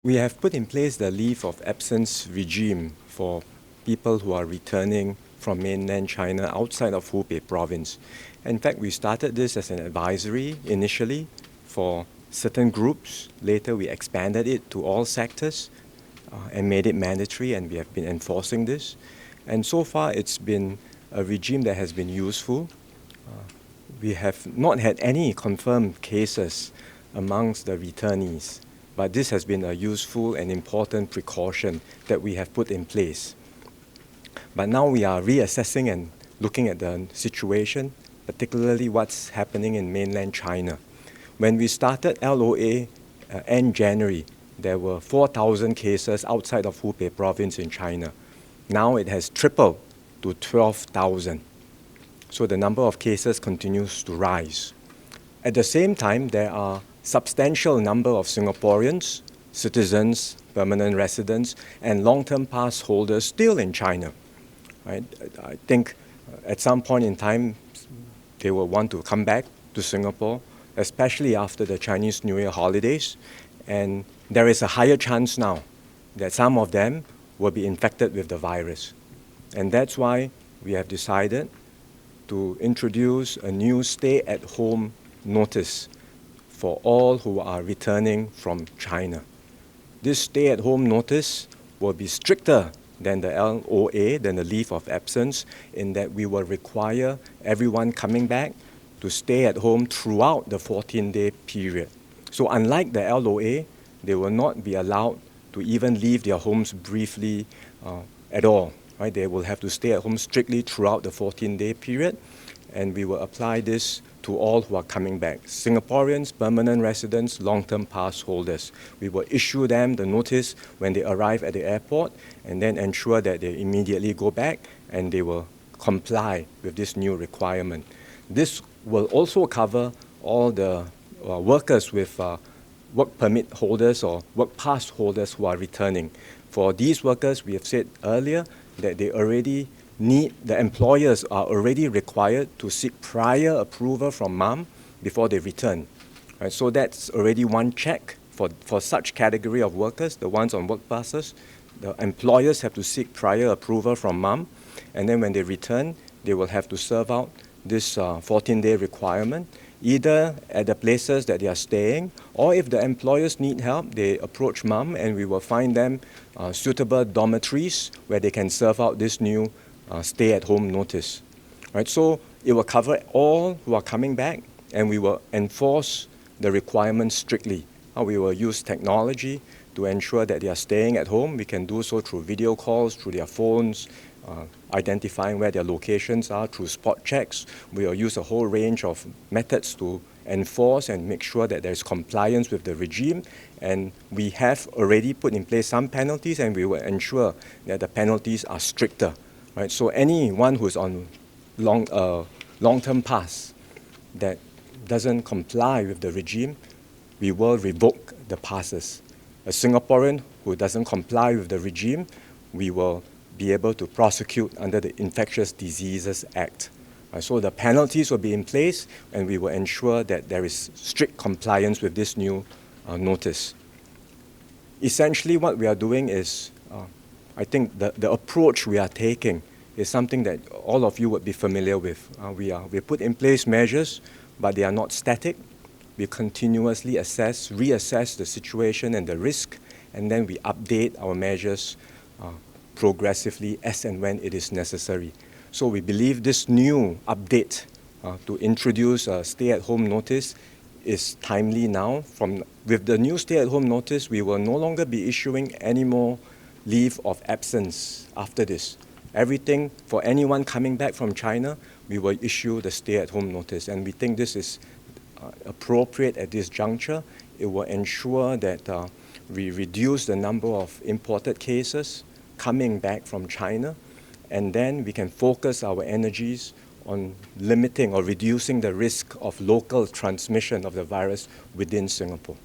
We have put in place the leave of absence regime for people who are returning from mainland China outside of Hubei province. In fact, we started this as an advisory initially for certain groups. Later, we expanded it to all sectors and made it mandatory, and we have been enforcing this. And so far, it's been a regime that has been useful. We have not had any confirmed cases amongst the returnees, but this has been a useful and important precaution that we have put in place. But now we are reassessing and looking at the situation, particularly what's happening in mainland China. When we started LOA end January, there were 4,000 cases outside of Hubei province in China. Now it has tripled to 12,000. So the number of cases continues to rise. At the same time, there are substantial number of Singaporeans, citizens, permanent residents, and long-term pass holders still in China. Right? I think at some point in time, they will want to come back to Singapore, especially after the Chinese New Year holidays. And there is a higher chance now that some of them will be infected with the virus. And that's why we have decided to introduce a new stay-at-home notice for all who are returning from China. This stay-at-home notice will be stricter than the LOA, than the leave of absence, in that we will require everyone coming back to stay at home throughout the 14-day period. So unlike the LOA, they will not be allowed to even leave their homes briefly at all. Right? They will have to stay at home strictly throughout the 14-day period, and we will apply this to all who are coming back. Singaporeans, permanent residents, long-term pass holders. We will issue them the notice when they arrive at the airport and then ensure that they immediately go back and they will comply with this new requirement. This will also cover all the workers with work permit holders or work pass holders who are returning. For these workers, we have said earlier that they already the employers are already required to seek prior approval from MUM before they return. Right? So that's already one check for such category of workers, the ones on work passes. The employers have to seek prior approval from MUM, and then when they return, they will have to serve out this 14-day requirement, either at the places that they are staying, or if the employers need help, they approach MUM and we will find them suitable dormitories where they can serve out this new stay-at-home notice. Right? So it will cover all who are coming back, and we will enforce the requirements strictly. We will use technology to ensure that they are staying at home. We can do so through video calls, through their phones, identifying where their locations are through spot checks. We will use a whole range of methods to enforce and make sure that there is compliance with the regime. And we have already put in place some penalties, and we will ensure that the penalties are stricter. Right? So anyone who's on long-term pass that doesn't comply with the regime, we will revoke the passes. A Singaporean who doesn't comply with the regime, we will be able to prosecute under the Infectious Diseases Act. So the penalties will be in place, and we will ensure that there is strict compliance with this new notice. Essentially, what we are doing is, I think the approach we are taking is something that all of you would be familiar with. We put in place measures, but they are not static. We continuously reassess the situation and the risk, and then we update our measures progressively as and when it is necessary. So we believe this new update to introduce a stay-at-home notice is timely now. With the new stay-at-home notice, we will no longer be issuing any more leave of absence after this. Everything, for anyone coming back from China, we will issue the stay-at-home notice. And we think this is appropriate at this juncture. It will ensure that we reduce the number of imported cases coming back from China, and then we can focus our energies on limiting or reducing the risk of local transmission of the virus within Singapore.